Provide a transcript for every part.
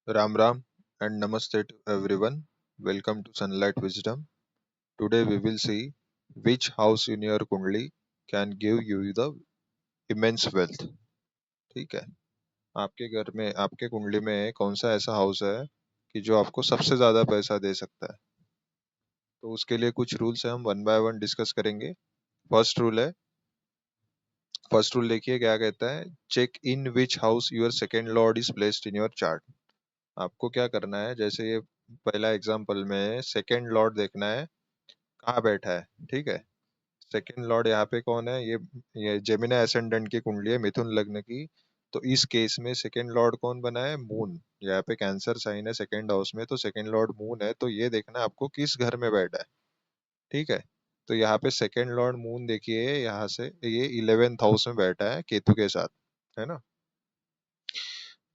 Ram Ram and Namaste to everyone. Welcome to Sunlight Wisdom. Today we will see which house in your Kundli can give you the immense wealth. ठीक है, आपके घर में आपके कुंडली में कौन सा ऐसा हाउस है कि जो आपको सबसे ज्यादा पैसा दे सकता है। तो उसके लिए कुछ रूल्स है, हम वन बाय वन डिस्कस करेंगे। फर्स्ट रूल है, फर्स्ट रूल देखिए क्या कहता है। Check in which house your second lord is placed in your chart. आपको क्या करना है, जैसे ये पहला एग्जांपल में सेकेंड लॉर्ड देखना है कहाँ बैठा है। ठीक है, सेकंड लॉर्ड यहाँ पे कौन है, ये जेमिनी एसेंडेंट की कुंडली है, मिथुन लग्न की। तो इस केस में सेकंड लॉर्ड कौन बना है, मून। यहाँ पे कैंसर साइन है सेकंड हाउस में, तो सेकंड लॉर्ड मून है। तो ये देखना है आपको किस घर में बैठा है। ठीक है, तो यहाँ पे सेकंड लॉर्ड मून देखिए, यहाँ से ये 11th हाउस में बैठा है केतु के साथ, है ना।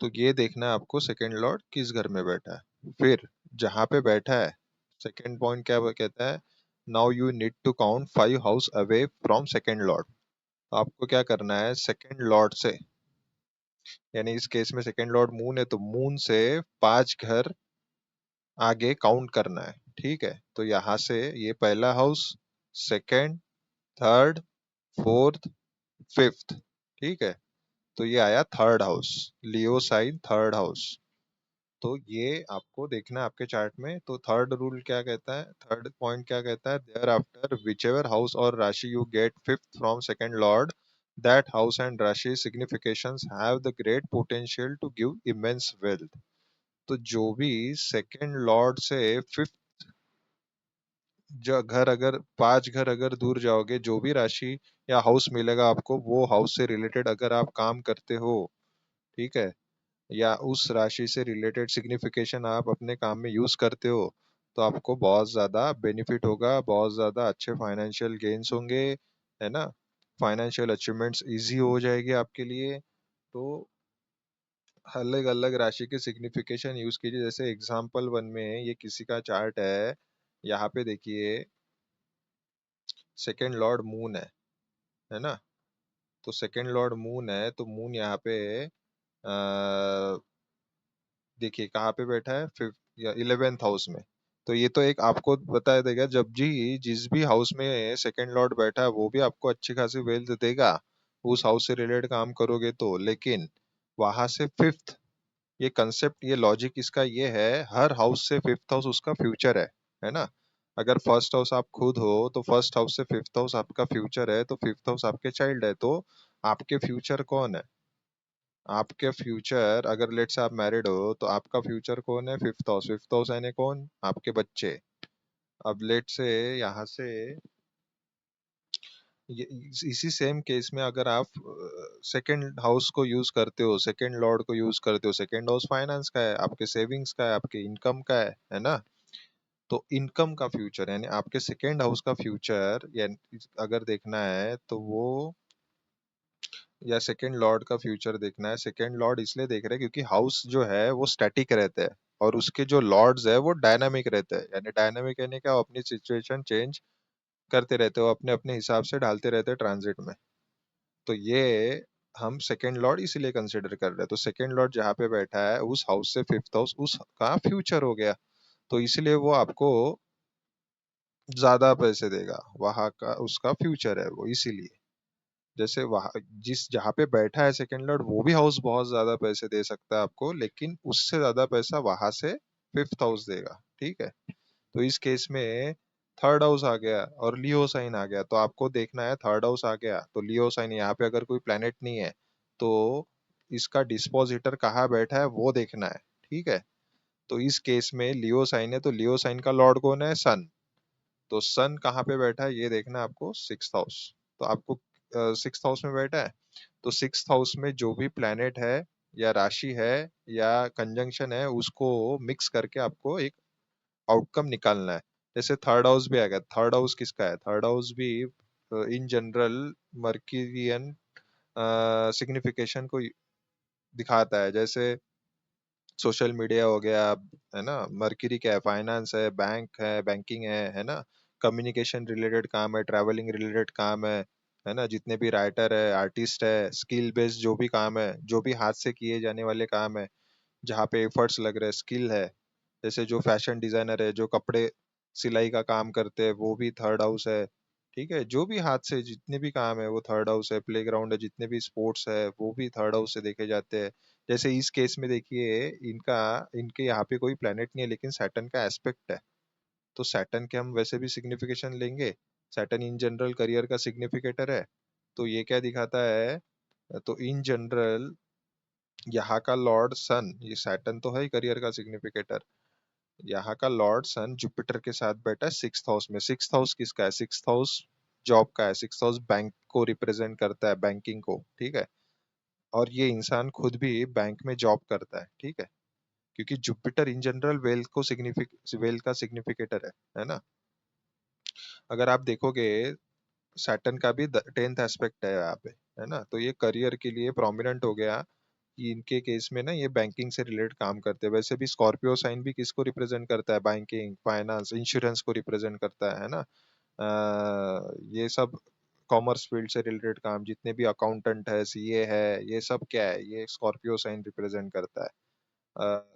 तो ये देखना है आपको सेकंड लॉर्ड किस घर में बैठा है। फिर जहाँ पे बैठा है, सेकंड पॉइंट क्या वो कहता है, now you need to count 5 house away from second lord. तो आपको क्या करना है, सेकंड लॉर्ड से, यानी इस केस में सेकंड लॉर्ड मून है, तो मून से 5 घर आगे काउंट करना है। ठीक है, तो यहाँ से ये पहला house, second, third, fourth, fifth. ठीक है, तो ये आया थर्ड हाउस, लियो साइन थर्ड हाउस। तो ये आपको देखना है आपके चार्ट में। तो थर्ड रूल क्या कहता है, थर्ड पॉइंट क्या कहता है, thereafter whichever house और rashi you get fifth from second lord, that house and rashi significations have the great potential to give immense wealth. तो जो भी सेकंड लॉर्ड से फिफ्थ घर, अगर 5 घर अगर दूर जाओगे, जो भी राशि या हाउस मिलेगा आपको, वो हाउस से रिलेटेड अगर आप काम करते हो, ठीक है, या उस राशि से रिलेटेड सिग्निफिकेशन आप अपने काम में यूज करते हो, तो आपको बहुत ज्यादा बेनिफिट होगा, बहुत ज्यादा अच्छे फाइनेंशियल गेन्स होंगे, है ना। फाइनेंशियल अचीवमेंट्स इजी हो जाएगी आपके लिए। तो अलग अलग राशि के सिग्निफिकेशन यूज कीजिए। जैसे एग्जांपल वन में ये किसी का चार्ट है, यहाँ पे देखिए सेकेंड लॉर्ड मून है ना। तो सेकेंड लॉर्ड मून है, तो मून यहाँ पे देखिए कहाँ पे बैठा है, फिफ्थ या 11th हाउस में। तो ये तो एक आपको बता देगा, जब जी जिस भी हाउस में सेकंड लॉर्ड बैठा है वो भी आपको अच्छी खासी वेल्थ देगा, उस हाउस से रिलेटेड काम करोगे तो। लेकिन वहां से फिफ्थ, ये कंसेप्ट, ये लॉजिक इसका ये है, हर हाउस से फिफ्थ हाउस उसका फ्यूचर है ना। अगर फर्स्ट हाउस आप खुद हो, तो फर्स्ट हाउस से फिफ्थ हाउस आपका फ्यूचर है, तो फिफ्थ हाउस आपके चाइल्ड है। तो आपके फ्यूचर कौन है, आपके फ्यूचर, अगर लेट से आप मैरिड हो तो आपका फ्यूचर कौन है, फिफ्थ हाउस। फिफ्थ हाउस यानी कौन, आपके बच्चे। अब लेट से यहाँ से इसी सेम केस में अगर आप सेकंड हाउस को यूज करते हो, सेकंड लॉर्ड को यूज करते हो, सेकंड हाउस फाइनेंस का है, आपके सेविंग्स का है, आपके इनकम का है ना। तो इनकम का फ्यूचर यानी आपके सेकंड हाउस का फ्यूचर, या अगर देखना है तो वो, या सेकंड लॉर्ड का फ्यूचर देखना है। सेकंड लॉर्ड इसलिए देख रहे हैं क्योंकि हाउस जो है वो स्टैटिक रहते हैं, और उसके जो लॉर्ड्स है वो डायनामिक रहते हैं। यानी डायनामिक यानी क्या, वो अपनी सिचुएशन चेंज करते रहते हो, अपने अपने हिसाब से ढालते रहते हैं ट्रांजिट में। तो ये हम सेकंड लॉर्ड इसीलिए कंसिडर कर रहे हैं। तो सेकंड लॉर्ड जहाँ पे बैठा है उस हाउस से फिफ्थ हाउस उसका फ्यूचर हो गया, तो इसलिए वो आपको ज्यादा पैसे देगा, वहां का उसका फ्यूचर है वो, इसीलिए। जैसे वहां जिस जहाँ पे बैठा है सेकंड लॉर्ड, वो भी हाउस बहुत ज्यादा पैसे दे सकता है आपको, लेकिन उससे ज्यादा पैसा वहां से फिफ्थ हाउस देगा। ठीक है, तो इस केस में थर्ड हाउस आ गया और लियो साइन आ गया। तो आपको देखना है, थर्ड हाउस आ गया तो लियो साइन, यहाँ पे अगर कोई प्लेनेट नहीं है तो इसका डिस्पोजिटर कहाँ बैठा है वो देखना है। ठीक है, तो इस केस में लियो साइन है, तो लियो साइन का लॉर्ड कौन है, सन। तो सन कहाँ पे बैठा है ये देखना है आपको, सिक्स हाउस। तो आपको सिक्स हाउस में बैठा है, तो सिक्स हाउस में जो भी प्लैनेट है या राशि है या कंजंक्शन है, उसको मिक्स करके आपको एक आउटकम निकालना है। जैसे थर्ड हाउस भी आएगा, थर्ड हाउस किसका है, थर्ड हाउस भी इन जनरल मर्क्यूरियन सिग्निफिकेशन को दिखाता है। जैसे सोशल मीडिया हो गया, है ना। मर्क्यूरी क्या है, फाइनेंस है, बैंक है, बैंकिंग है ना। कम्युनिकेशन रिलेटेड काम है, ट्रैवलिंग रिलेटेड काम है ना। जितने भी राइटर है, आर्टिस्ट है, स्किल बेस्ड जो भी काम है, जो भी हाथ से किए जाने वाले काम है, जहाँ पे एफर्ट्स लग रहे हैं, स्किल है। जैसे जो फैशन डिजाइनर है, जो कपड़े सिलाई का काम करते हैं, वो भी थर्ड हाउस है। ठीक है, जो भी हाथ से जितने भी काम है वो थर्ड हाउस है। प्लेग्राउंड है, जितने भी स्पोर्ट्स है वो भी थर्ड हाउस से देखे जाते हैं। जैसे इस केस में देखिए, इनका इनके यहाँ पे कोई प्लेनेट नहीं है, लेकिन सैटर्न का एस्पेक्ट है। तो सैटर्न के हम वैसे भी सिग्निफिकेशन लेंगे। सैटर्न इन जनरल करियर का सिग्निफिकेटर है। तो ये क्या दिखाता है? तो इन जनरल यहाँ का लॉर्ड सन, ये सैटर्न तो है ही करियर का सिग्निफिकेटर। यहाँ का लॉर्ड सन जुपिटर के साथ बैठा है सिक्स्थ हाउस में। सिक्स्थ हाउस किसका है? सिक्स्थ हाउस जॉब का है। सिक्स्थ हाउस बैंक को रिप्रेजेंट करता है, बैंकिंग को। ठीक है, और ये इंसान खुद भी बैंक में जॉब करता है। ठीक है, क्योंकि जुपिटर इन जनरल वेल्थ का सिग्निफिकेटर है ना। अगर आप देखोगे, सैटर्न का भी 10th एस्पेक्ट है यहाँ पे, है ना। तो ये करियर के लिए प्रोमिनेंट हो गया कि इनके केस में ना ये बैंकिंग से रिलेटेड काम करते हैं। वैसे भी स्कॉर्पियो साइन भी किसको रिप्रेजेंट करता है? बैंकिंग, फाइनेंस, इंश्योरेंस को रिप्रेजेंट करता है ना। ये सब कॉमर्स फील्ड से रिलेटेड काम, जितने भी अकाउंटेंट है, सीए है, ये सब क्या है? ये स्कॉर्पियो साइन रिप्रेजेंट करता है।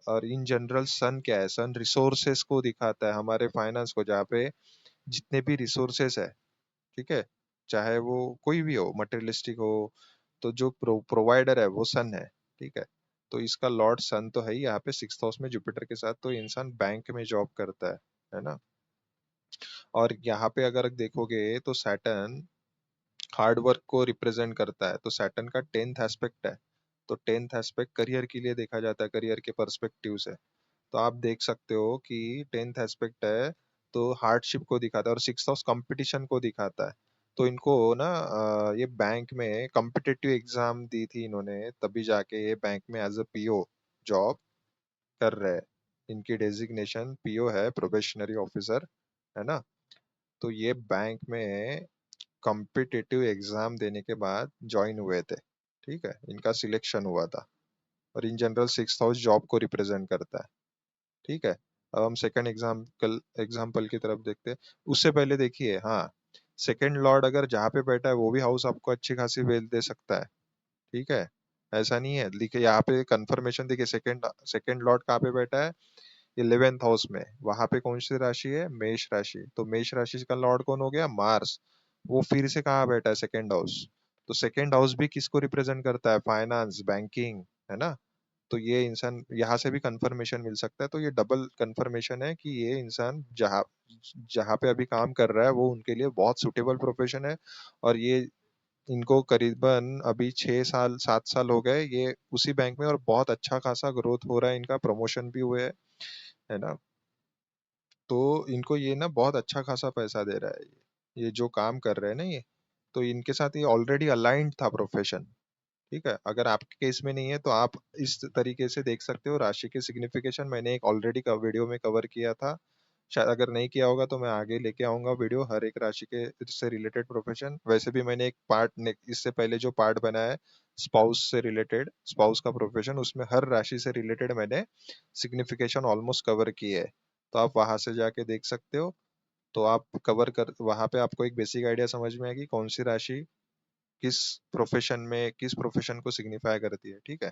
और इन जनरल सन क्या है? सन रिसोर्सेस को दिखाता है, हमारे फाइनेंस को, जहाँ पे जितने भी रिसोर्सेस है। ठीक है, चाहे वो कोई भी हो, मटेरियलिस्टिक हो, तो जो प्रोवाइडर है वो सन है। ठीक है, तो इसका लॉर्ड सन तो है ही यहाँ पे सिक्स्थ हाउस में जुपिटर के साथ। तो इंसान बैंक में जॉब करता है ना। और यहाँ पे अगर देखोगे तो सैटर्न हार्ड वर्क को रिप्रेजेंट करता है। तो सैटर्न का 10th एस्पेक्ट है। तो 10th एस्पेक्ट करियर के लिए देखा जाता है, करियर के पर्सपेक्टिव से। तो आप देख सकते हो कि 10th एस्पेक्ट है, तो हार्डशिप को दिखाता है, और सिक्स हाउस कंपटीशन को दिखाता है। तो इनको ना ये बैंक में कॉम्पिटिटिव एग्जाम दी थी इन्होंने, तभी जाके ये बैंक में एज अ पीओ जॉब कर रहे हैं। इनकी डेजिग्नेशन पीओ है, प्रोबेशनरी ऑफिसर, है ना। तो ये बैंक में कॉम्पिटिटिव एग्जाम देने के बाद ज्वाइन हुए थे। ठीक है, इनका सिलेक्शन हुआ था। और in general six house job को रिप्रेजेंट करता है। ठीक है, अब हम सेकंड एग्जाम्पल की तरफ देखते हैं। उससे पहले देखिए, हाँ, सेकंड लॉर्ड अगर जहाँ पे बैठा है वो भी हाउस आपको अच्छी खासी वेल्थ दे सकता है। ठीक है, ऐसा नहीं है। देखिए यहाँ पे कंफर्मेशन, देखिए सेकंड सेकंड लॉर्ड कहाँ पे बैठा है? 11th हाउस में। वहां पे कौन सी राशि है? मेष राशि। तो मेष राशि का लॉर्ड कौन हो गया? मार्स। वो फिर से कहाँ बैठा है? Second house. तो सेकंड हाउस भी किसको रिप्रेजेंट करता है? फाइनेंस, बैंकिंग, है ना। तो ये इंसान, यहाँ से भी कंफर्मेशन मिल सकता है। तो ये डबल कंफर्मेशन है कि ये इंसान जहाँ जहाँ पे अभी काम कर रहा है वो उनके लिए बहुत सुटेबल प्रोफेशन है। और ये इनको करीबन अभी 6 साल 7 साल हो गए ये उसी बैंक में, और बहुत अच्छा खासा ग्रोथ हो रहा है, इनका प्रमोशन भी हुए है ना। तो इनको ये ना बहुत अच्छा खासा पैसा दे रहा है ये जो काम कर रहे हैं ना ये। तो इनके साथ ये ऑलरेडी अलाइंड था प्रोफेशन। ठीक है, अगर आपके केस में नहीं है तो आप इस तरीके से देख सकते हो। राशि के सिग्निफिकेशन मैंने एक ऑलरेडी का वीडियो में कवर किया था। शायद अगर नहीं किया होगा तो मैं आगे लेके आऊंगा वीडियो, हर एक राशि के से रिलेटेड प्रोफेशन। वैसे भी मैंने एक पार्ट, इससे पहले जो पार्ट बनाया है स्पाउस से रिलेटेड, स्पाउस का प्रोफेशन, उसमें हर राशि से रिलेटेड मैंने सिग्निफिकेशन ऑलमोस्ट कवर किए है। तो आप वहां से जाके देख सकते हो। तो आप कवर कर, वहां पे आपको एक बेसिक आइडिया समझ में आएगी कौन सी राशि किस किस प्रोफेशन को सिग्निफाई करती है। ठीक है,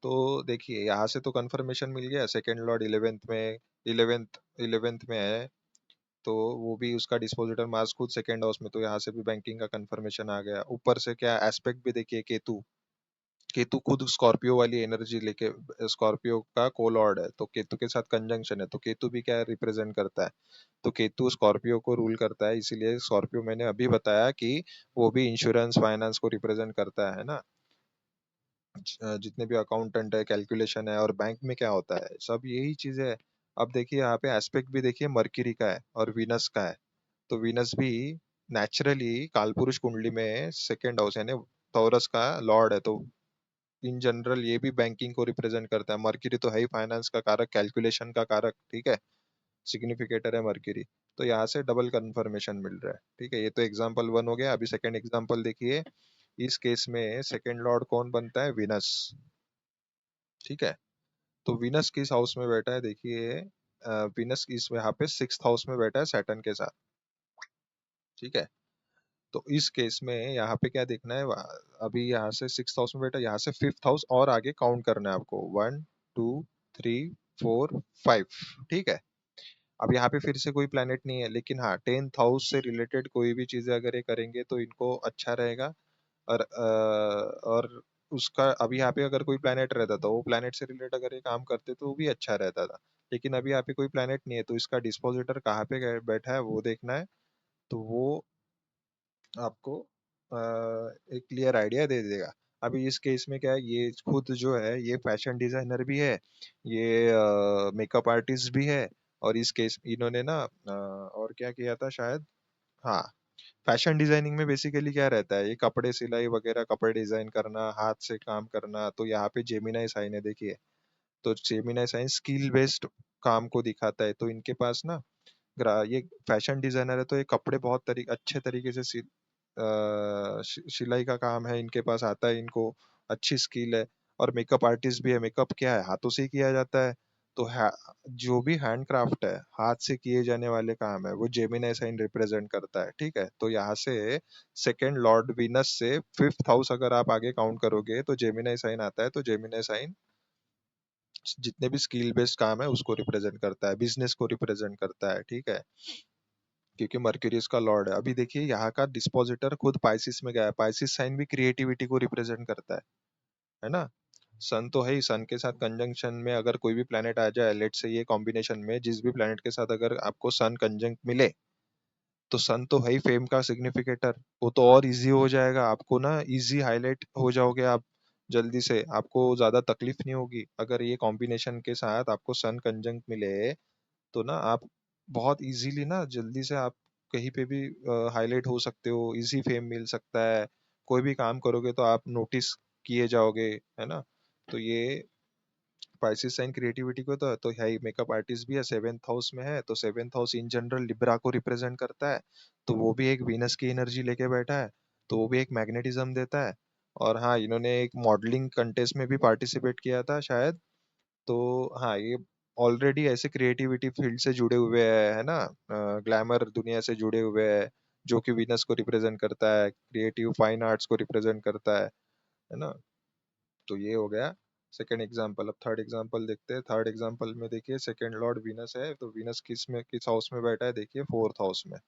तो देखिए यहाँ से तो कंफर्मेशन मिल गया, सेकेंड लॉर्ड 11th में, 11th में है। तो वो भी उसका डिस्पोजिटर मार्स खुद सेकेंड हाउस में, तो यहाँ से भी बैंकिंग का कंफर्मेशन आ गया। ऊपर से क्या एस्पेक्ट भी देखिए, केतु। केतु खुद स्कॉर्पियो वाली एनर्जी लेके, स्कॉर्पियो का को लॉर्ड है, तो केतु के साथ कंजंक्शन है। तो केतु भी क्या रिप्रेजेंट करता है? तो केतु स्कॉर्पियो को रूल करता है, इसीलिए स्कॉर्पियो मैंने अभी बताया कि वो भी इंश्योरेंस, फाइनेंस को रिप्रेजेंट करता है ना। जितने भी अकाउंटेंट है, कैलकुलेशन है, और बैंक में क्या होता है, सब यही चीजें है। अब देखिए यहाँ पे एस्पेक्ट भी देखिए, मर्क्यूरी का है और वीनस का है। तो वीनस भी नेचुरली कालपुरुष कुंडली में सेकेंड हाउस यानी टॉरस का लॉर्ड है। तो इन जनरल ये भी बैंकिंग को रिप्रेजेंट करता है। मर्क्यूरी तो है ही फाइनेंस का कारक, कैलकुलेशन का कारक। ठीक है, सिग्निफिकेटर है मर्क्यूरी। तो यहाँ से डबल कंफर्मेशन मिल रहा है। ठीक है, ये तो एग्जाम्पल वन हो गया। अभी सेकंड एग्जाम्पल देखिए। इस केस में सेकंड लॉर्ड कौन बनता है? विनस। ठीक है, तो विनस किस हाउस में बैठा है? देखिए, विनस इस यहाँ पे सिक्स्थ हाउस में बैठा है सैटर्न के साथ। ठीक है, तो इस केस में यहाँ पे क्या देखना है, अभी यहाँ से 6th हाउस में बैठा, यहाँ से 5th हाउस और आगे काउंट करना है आपको, 1 2 3 4 5। ठीक है। अब यहाँ पे फिर से कोई प्लेनेट नहीं है, लेकिन हाँ 10th हाउस से रिलेटेड कोई भी चीजें अगर ये करेंगे तो इनको अच्छा रहेगा। और उसका अभी यहाँ पे अगर कोई प्लेनेट रहता तो वो प्लेनेट से रिलेटेड अगर ये काम करते तो वो भी अच्छा रहता था। लेकिन अभी यहाँ पे कोई प्लेनेट नहीं है, तो इसका डिस्पोजिटर कहाँ पे बैठा है वो देखना है। तो वो आपको एक क्लियर आइडिया दे देगा। अभी इस केस में क्या है, ये खुद जो है ये फैशन डिजाइनर भी है, ये मेकअप आर्टिस्ट भी है। और इस केस इन्होंने ना और क्या किया था शायद, हाँ, फैशन डिजाइनिंग में बेसिकली क्या रहता है, ये कपड़े सिलाई वगैरह, कपड़े डिजाइन करना, हाथ से काम करना। तो यहाँ पे जेमिनाई साइन है देखिए। तो जेमिनाई साइन स्किल बेस्ड काम को दिखाता है। तो इनके पास ना ये फैशन डिजाइनर है, तो ये कपड़े बहुत अच्छे तरीके से सिलाई का काम है इनके पास आता है इनको, अच्छी स्किल है। और मेकअप आर्टिस्ट भी है। मेकअप क्या है, हाथों से ही किया जाता है। तो जो भी हैंडक्राफ्ट है, हाथ से किए जाने वाले काम है, वो जेमिनाई साइन रिप्रेजेंट करता है। ठीक है। तो यहाँ से सेकेंड लॉर्ड विनस से 5th हाउस अगर आप आगे काउंट करोगे तो जेमिनाई साइन आता है। तो जेमिनाई साइन जितने भी स्किल बेस्ड काम है उसको रिप्रेजेंट करता है, बिजनेस को रिप्रेजेंट करता है। ठीक है। क्योंकि मर्क्यूरियस का लॉर्ड है। अभी देखिए यहाँ का डिस्पोजिटर खुद पाइसिस में गया है। पाइसिस साइन भी क्रिएटिविटी को रिप्रेजेंट करता है ना। सन तो है ही, सन के साथ कंजंक्शन में अगर कोई भी प्लेनेट आ जाए, लेट से ये कॉम्बिनेशन में जिस भी प्लेनेट के साथ अगर आपको सन कंजंक्ट मिले, तो सन तो है ही फेम का सिग्निफिकेटर। वो तो और इजी हो जाएगा आपको ना, इजी हाईलाइट हो जाओगे आप जल्दी से, आपको ज्यादा तकलीफ नहीं होगी। अगर ये कॉम्बिनेशन के साथ आपको सन कंजंक्ट मिले तो ना आप बहुत इजीली ना जल्दी से आप कहीं पे भी हाईलाइट हो सकते हो, इजी फेम मिल सकता है। कोई भी काम करोगे तो आप नोटिस किए जाओगे, है ना। तो ये पाइसिस साइन क्रिएटिविटी को तो है ही। मेकअप आर्टिस्ट भी है, 7th हाउस में है। तो 7th house in general Libra को रिप्रेजेंट करता है। तो वो भी एक वीनस की एनर्जी लेके बैठा है। तो वो भी एक मैग्नेटिज्म देता है। और हाँ, इन्होंने एक मॉडलिंग कंटेस्ट में भी पार्टिसिपेट किया था शायद। तो हाँ, ये ऑलरेडी ऐसे क्रिएटिविटी फील्ड से जुड़े हुए हैं, है ना, ग्लैमर दुनिया से जुड़े हुए हैं, जो कि वीनस को रिप्रेजेंट करता है, क्रिएटिव फाइन आर्ट्स को रिप्रेजेंट करता है ना। तो ये हो गया सेकंड एग्जाम्पल। अब थर्ड एग्जाम्पल देखते हैं। थर्ड एग्जाम्पल में देखिए सेकंड लॉर्ड वीनस है। तो वीनस किस हाउस में बैठा है, देखिए 4th हाउस में।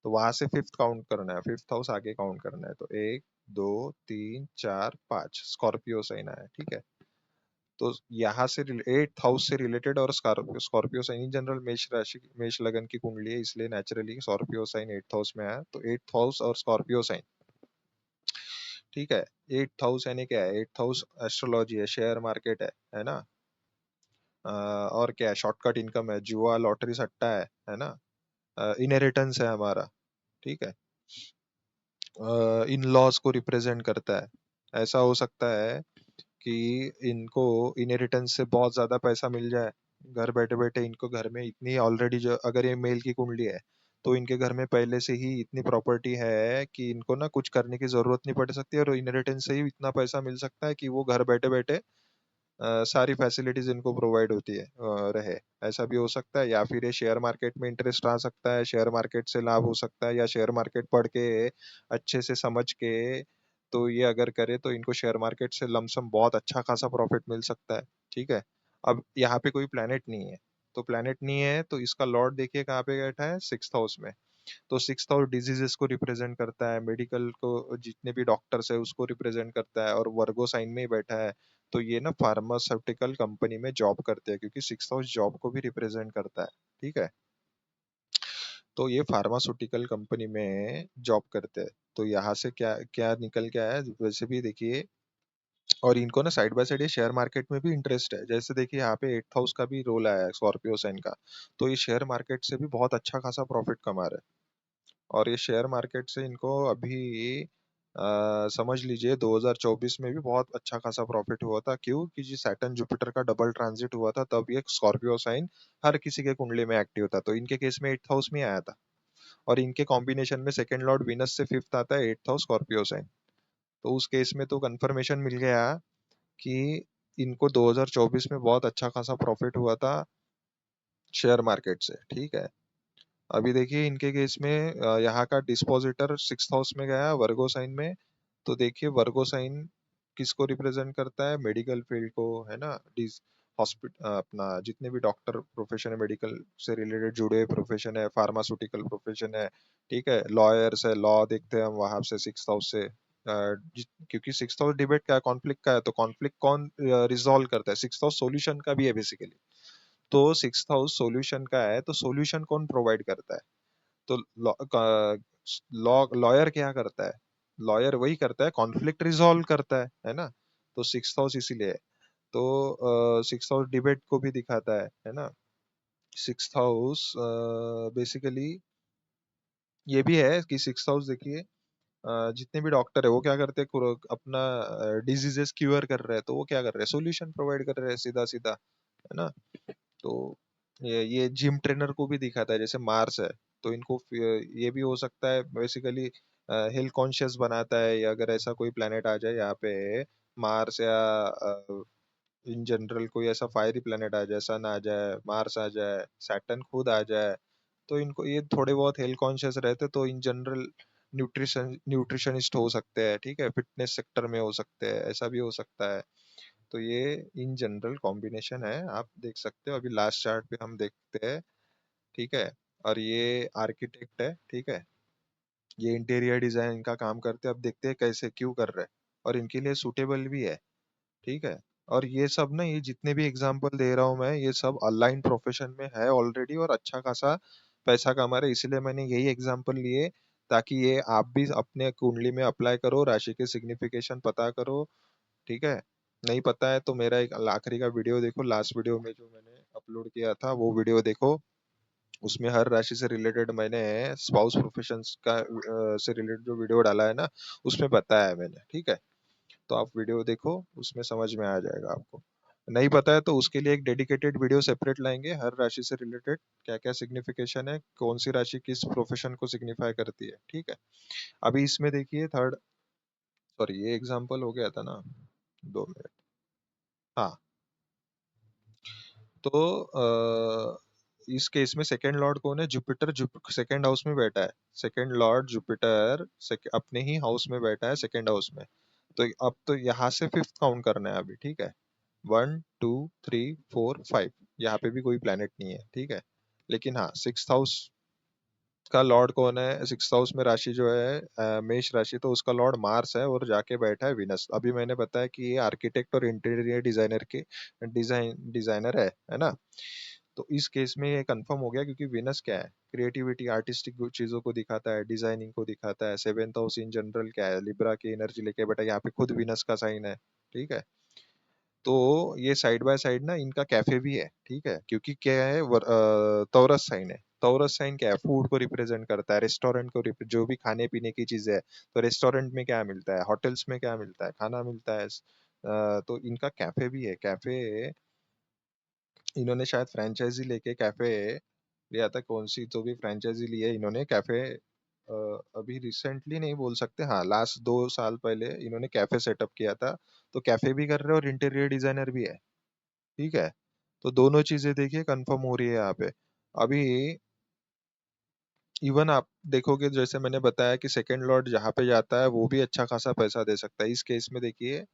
तो वहां से फिफ्थ काउंट करना है, 5th हाउस आगे काउंट करना है। तो 1 2 3 4 5 स्कॉर्पियो साइन आया। ठीक है। तो यहाँ से 8th हाउस से रिलेटेड, और Scorpio Scorpio sign in general मेष राशि, मेष लगन की कुंडली है, इसलिए naturally Scorpio sign 8th house में आया। तो 8th हाउस और स्कॉर्पियो साइन, ठीक है। 8th हाउस यानी क्या है, 8th हाउस एस्ट्रोलॉजी है, शेयर मार्केट है ना। और क्या है, शॉर्टकट इनकम है, जुआ लॉटरी सट्टा है ना। इनहेरिटेंस है हमारा। ठीक है। इन लॉज को रिप्रेजेंट करता है। ऐसा हो सकता है कि इनको इनहेरिटेंस से बहुत ज्यादा पैसा मिल जाए, घर बैठे बैठे इनको घर में इतनी ऑलरेडी, जो अगर ये मेल की कुंडली है तो इनके घर में पहले से ही इतनी प्रॉपर्टी है कि इनको ना कुछ करने की जरूरत नहीं पड़ सकती, और इनहेरिटेंस से ही इतना पैसा मिल सकता है कि वो घर बैठे बैठे सारी फैसिलिटीज इनको प्रोवाइड होती है रहे। ऐसा भी हो सकता है। या फिर ये शेयर मार्केट में इंटरेस्ट आ सकता है, शेयर मार्केट से लाभ हो सकता है, या शेयर मार्केट पढ़ के अच्छे से समझ के तो ये अगर करे तो इनको शेयर मार्केट से लमसम बहुत अच्छा खासा प्रॉफिट मिल सकता है। ठीक है। अब यहाँ पे कोई प्लेनेट नहीं है, तो प्लेनेट नहीं है तो इसका लॉर्ड देखिए कहाँ पे बैठा है, 6th हाउस में। तो 6th हाउस डिजीजेस को रिप्रेजेंट करता है, मेडिकल को, जितने भी डॉक्टर्स है उसको रिप्रेजेंट करता है, और वर्गो साइन में ही बैठा है। तो ये ना फार्मास्यूटिकल कंपनी में जॉब करते हैं, क्योंकि 6th हाउस जॉब को भी रिप्रेजेंट करता है। ठीक है। तो ये फार्मास्यूटिकल कंपनी में जॉब करते हैं। तो यहाँ से क्या क्या निकल के आया, वैसे भी देखिए। और इनको ना साइड बाय साइड ये शेयर मार्केट में भी इंटरेस्ट है। जैसे देखिए यहाँ पे 8th हाउस का भी रोल आया है, स्कॉर्पियो साइन का। तो ये शेयर मार्केट से भी बहुत अच्छा खासा प्रॉफिट कमा रहे हैं। और ये शेयर मार्केट से इनको अभी समझ लीजिए 2024 में भी बहुत अच्छा खासा प्रॉफिट हुआ था। क्यों? कि जी सैटर्न जुपिटर का डबल ट्रांजिट हुआ था, तब ये स्कॉर्पियो साइन हर किसी के कुंडली में एक्टिव था। तो इनके केस में 8th हाउस में आया था। और इनके कॉम्बिनेशन में सेकंड लॉर्ड विनस से फिफ्थ आता है, 8th हाउस स्कॉर्पियो साइन। तो उस केस में तो कंफर्मेशन मिल गया कि इनको 2024 में बहुत अच्छा खासा प्रॉफिट हुआ था शेयर मार्केट से। ठीक है। अभी देखिए इनके केस में यहाँ का डिस्पोजिटर सिक्स हाउस में गया वर्गो साइन में। तो देखिए वर्गो साइन किसको रिप्रेजेंट करता है, मेडिकल फील्ड को, है ना। हॉस्पिटल अपना जितने भी डॉक्टर प्रोफेशन है, मेडिकल से रिलेटेड जुड़े हुए प्रोफेशन है, फार्मास्यूटिकल प्रोफेशन है, ठीक है, लॉयर्स है, लॉ देखते हैं हम वहां से सिक्स हाउस से। क्योंकि सिक्स हाउस डिबेट का है, कॉन्फ्लिक्ट का है, तो कॉन्फ्लिक्ट कौन रिजॉल्व करता है, सिक्स हाउस सॉल्यूशन का भी है बेसिकली। तो सिक्स हाउस सॉल्यूशन का है, तो सॉल्यूशन कौन प्रोवाइड करता है, तो लॉ लॉयर क्या करता है, लॉयर वही करता है, कॉन्फ्लिक्ट रिजॉल्व करता है ना। तो सिक्स हाउस इसीलिए है। तो सिक्स हाउस डिबेट को भी दिखाता है ना। सिक्स हाउस बेसिकली ये भी है कि सिक्स हाउस देखिए जितने भी डॉक्टर है वो क्या करते हैं, अपना डिजीजेस क्यूर कर रहे हैं, तो वो क्या कर रहे हैं, सॉल्यूशन प्रोवाइड कर रहे हैं सीधा सीधा, है ना। तो ये जिम ट्रेनर को भी दिखाता है, जैसे मार्स है, तो इनको ये भी हो सकता है बेसिकली हेल्थ कॉन्शियस बनाता है, या अगर ऐसा कोई प्लेनेट आ जाए यहाँ पे, मार्स या इन जनरल कोई ऐसा फायरी प्लेनेट आ जाए, सन आ जाए, मार्स आ जाए, सैटर्न खुद आ जाए, तो इनको ये थोड़े बहुत हेल्थ कॉन्शियस रहते तो इन जनरल न्यूट्रिशनिस्ट हो सकते हैं, ठीक है, फिटनेस सेक्टर में हो सकते हैं, ऐसा भी हो सकता है। तो ये इन जनरल कॉम्बिनेशन है, आप देख सकते हो। अभी लास्ट चार्ट पे हम देखते हैं, ठीक है। और ये आर्किटेक्ट है, ठीक है, ये इंटीरियर डिजाइन का काम करते हैं। अब देखते हैं कैसे क्यों कर रहे हैं, और इनके लिए सूटेबल भी है, ठीक है। और ये सब ना, ये जितने भी एग्जांपल दे रहा हूँ मैं, ये सब अलाइन प्रोफेशन में है ऑलरेडी और अच्छा खासा पैसा कमा रहे, इसलिए मैंने यही एग्जांपल लिए, ताकि ये आप भी अपने कुंडली में अप्लाई करो, राशि के सिग्निफिकेशन पता करो, ठीक है। नहीं पता है तो मेरा एक आखिरी का वीडियो देखो, लास्ट वीडियो में जो मैंने अपलोड किया था वो वीडियो देखो। उसमें हर राशि से रिलेटेड मैंने स्पाउस प्रोफेशंस का से रिलेटेड जो वीडियो डाला है ना, उसमें बताया है मैंने, ठीक है। तो आप वीडियो देखो, उसमें समझ में आ जाएगा आपको। नहीं पता है तो उसके लिए एक डेडिकेटेड वीडियो सेपरेट लाएंगे, हर राशि से रिलेटेड क्या क्या सिग्निफिकेशन है, कौन सी राशि किस प्रोफेशन को सिग्निफाई करती है, ठीक है। अभी इसमें देखिए थर्ड, सॉरी ये एग्जांपल हो गया था ना, 2 मिनट। हाँ, तो इस केस में सेकंड लॉर्ड कौन है, जुपिटर, सेकंड हाउस में बैठा है, सेकंड लॉर्ड जुपिटर अपने ही हाउस में बैठा है, सेकंड हाउस में। तो अब तो यहाँ से फिफ्थ काउंट करना है अभी, ठीक है। 1 2 3 4 5, यहाँ पे भी कोई प्लेनेट नहीं है, ठीक है। लेकिन हाँ, सिक्स हाउस का लॉर्ड कौन है, सिक्स हाउस में राशि जो है मेष राशि, तो उसका लॉर्ड मार्स है और जाके बैठा है विनस। अभी मैंने बताया कि ये आर्किटेक्ट और इंटीरियर डिजाइनर के डिजाइनर है ना। तो इस केस में ये कंफर्म हो गया, क्योंकि विनस क्या है, क्रिएटिविटी, आर्टिस्टिक चीजों को दिखाता है, डिजाइनिंग को दिखाता है। सेवेंथ हाउस इन जनरल क्या है, लिब्रा की एनर्जी लेके बैठा है, यहाँ पे खुद विनस का साइन है, ठीक है। तो ये साइड बाय साइड ना इनका कैफे भी है, ठीक है, क्योंकि क्या है, टॉरस साइन है। टॉरस साइन क्या है, फूड को रिप्रेजेंट करता है, रेस्टोरेंट को जो भी खाने पीने की चीजें है, तो रेस्टोरेंट में क्या मिलता है, होटल्स में क्या मिलता है, खाना मिलता है। तो इनका कैफे भी है, कैफे इन्होंने शायद फ्रेंचाइजी लेके कैफे लिया था, कौन सी तो भी फ्रेंचाइजी ली है इन्होंने कैफे, अभी रिसेंटली नहीं बोल सकते, हाँ लास्ट 2 साल पहले इन्होंने कैफे सेटअप किया था। तो कैफे भी कर रहे हैं और इंटीरियर डिजाइनर भी है, ठीक है। तो दोनों चीजें देखिए कंफर्म हो रही है यहाँ पे। अभी इवन आप देखोगे, जैसे मैंने बताया कि सेकंड लॉर्ड जहाँ पे जाता है वो भी अच्छा खासा पैसा दे सकता है। इस केस में देखिए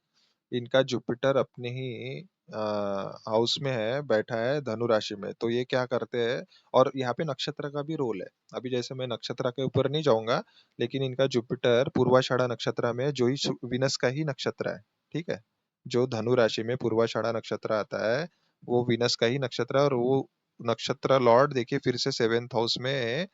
इनका जुपिटर अपने ही हाउस में है, बैठा है धनु राशि में, तो ये क्या करते हैं, और यहाँ पे नक्षत्र का भी रोल है। अभी जैसे मैं नक्षत्र के ऊपर नहीं जाऊंगा, लेकिन इनका जुपिटर पूर्वाषाढ़ा नक्षत्र में है, जो ही विनस का ही नक्षत्र है, ठीक है। जो धनु राशि में पूर्वाषाढ़ा नक्षत्र आता है, वो विनस का ही नक्षत्र है, और वो नक्षत्र लॉर्ड देखिए फिर से सेवेंथ हाउस में,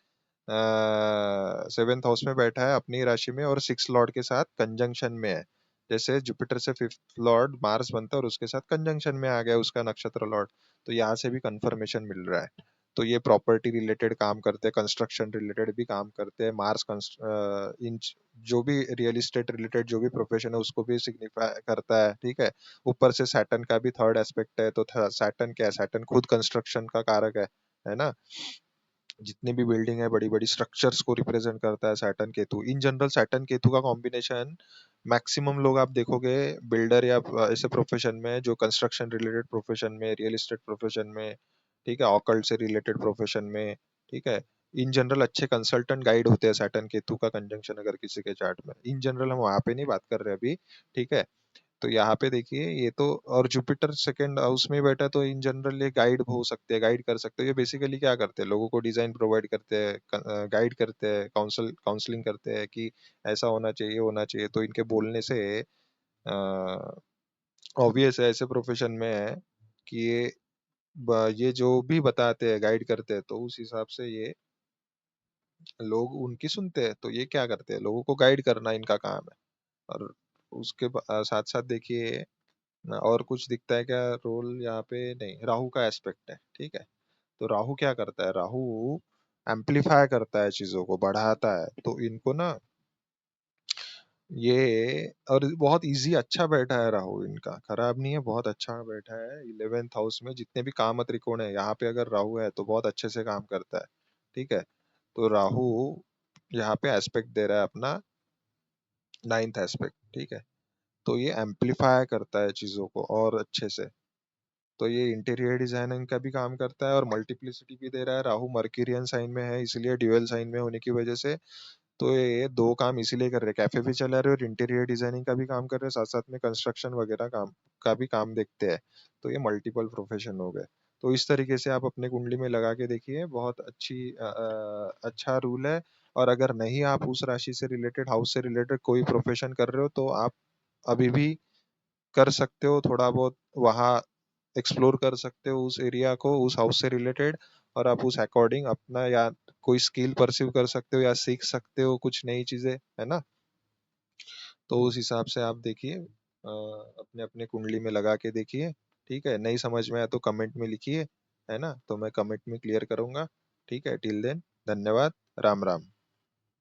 सेवेंथ हाउस में बैठा है अपनी राशि में, और सिक्स लॉर्ड के साथ कंजंक्शन में है। जैसे जुपिटर से फिफ्थ लॉर्ड मार्स बनता है और उसके साथ कंजंक्शन में आ गया उसका नक्षत्र लॉर्ड। तो यहाँ से भी कंफर्मेशन मिल रहा है। तो ये प्रॉपर्टी रिलेटेड काम करते हैं, कंस्ट्रक्शन रिलेटेड भी काम करते हैं, मार्स इन जो भी रियल एस्टेट रिलेटेड जो भी प्रोफेशन है उसको भी सिग्निफाई करता है, ठीक है। ऊपर से सैटर्न का भी थर्ड एस्पेक्ट है, तो सैटर्न क्या है, सैटर्न खुद कंस्ट्रक्शन का कारक है ना। जितनी भी बिल्डिंग है, बड़ी बड़ी स्ट्रक्चर्स को रिप्रेजेंट करता है Saturn Ketu. In general Saturn Ketu का कॉम्बिनेशन मैक्सिमम लोग आप देखोगे बिल्डर या ऐसे प्रोफेशन में, जो कंस्ट्रक्शन रिलेटेड प्रोफेशन में, रियल एस्टेट प्रोफेशन में, ठीक है, ऑकल्ट से रिलेटेड प्रोफेशन में, ठीक है, इन जनरल अच्छे कंसल्टेंट गाइड होते हैं सैटर्न केतु का कंजंक्शन अगर किसी के चार्ट में, इन जनरल हम वहां पे नहीं बात कर रहे अभी, ठीक है। तो यहाँ पे देखिए ये तो, और जुपिटर सेकंड हाउस में बैठा है, तो इन जनरल ये गाइड हो सकते हैं, गाइड कर सकते हैं। ये बेसिकली क्या करते हैं, लोगों को डिजाइन प्रोवाइड करते हैं, गाइड करते हैं, काउंसलिंग करते हैं कि ऐसा होना चाहिए होना चाहिए। तो इनके बोलने से ऑब्वियस है ऐसे प्रोफेशन में है कि ये जो भी बताते हैं गाइड करते हैं, तो उस हिसाब से ये लोग उनकी सुनते हैं। तो ये क्या करते हैं, लोगों को गाइड करना इनका काम है। और उसके साथ साथ देखिए और कुछ दिखता है क्या रोल यहाँ पे, नहीं, राहु का एस्पेक्ट है, ठीक है। तो राहु क्या करता है, राहु एम्पलीफाई करता है, चीजों को बढ़ाता है। तो इनको ना ये, और बहुत इजी अच्छा बैठा है राहु इनका, खराब नहीं है, बहुत अच्छा बैठा है 11th हाउस में। जितने भी काम त्रिकोण है यहाँ पे अगर राहु है तो बहुत अच्छे से काम करता है, ठीक है। तो राहु यहाँ पे एस्पेक्ट दे रहा है अपना 9th एस्पेक्ट, ठीक है। तो ये एम्पलीफाई करता है चीजों को और अच्छे से। तो ये इंटीरियर डिजाइनिंग का भी काम करता है और मल्टीप्लिसिटी भी दे रहा है। राहु मर्क्यूरियन साइन में है, इसलिए ड्यूअल साइन में होने की वजह से तो ये दो काम इसीलिए कर रहे हैं, कैफे भी चला रहे हैं और इंटीरियर डिजाइनिंग का भी काम कर रहे हैं, साथ साथ में कंस्ट्रक्शन वगैरह काम का भी काम देखते हैं। तो ये मल्टीपल प्रोफेशन हो गए। तो इस तरीके से आप अपने कुंडली में लगा के देखिए, बहुत अच्छा रूल है। और अगर नहीं आप उस राशि से रिलेटेड, हाउस से रिलेटेड कोई प्रोफेशन कर रहे हो, तो आप अभी भी कर सकते हो, थोड़ा बहुत वहाँ एक्सप्लोर कर सकते हो उस एरिया को, उस हाउस से रिलेटेड। और आप उस अकॉर्डिंग अपना या कोई स्किल परस्यू कर सकते हो या सीख सकते हो कुछ नई चीजें, है ना। तो उस हिसाब से आप देखिए, अपने अपने कुंडली में लगा के देखिए, ठीक है। नहीं समझ में आया तो कमेंट में लिखिए, है ना, तो मैं कमेंट में क्लियर करूंगा। ठीक है, टिल देन, धन्यवाद, राम राम।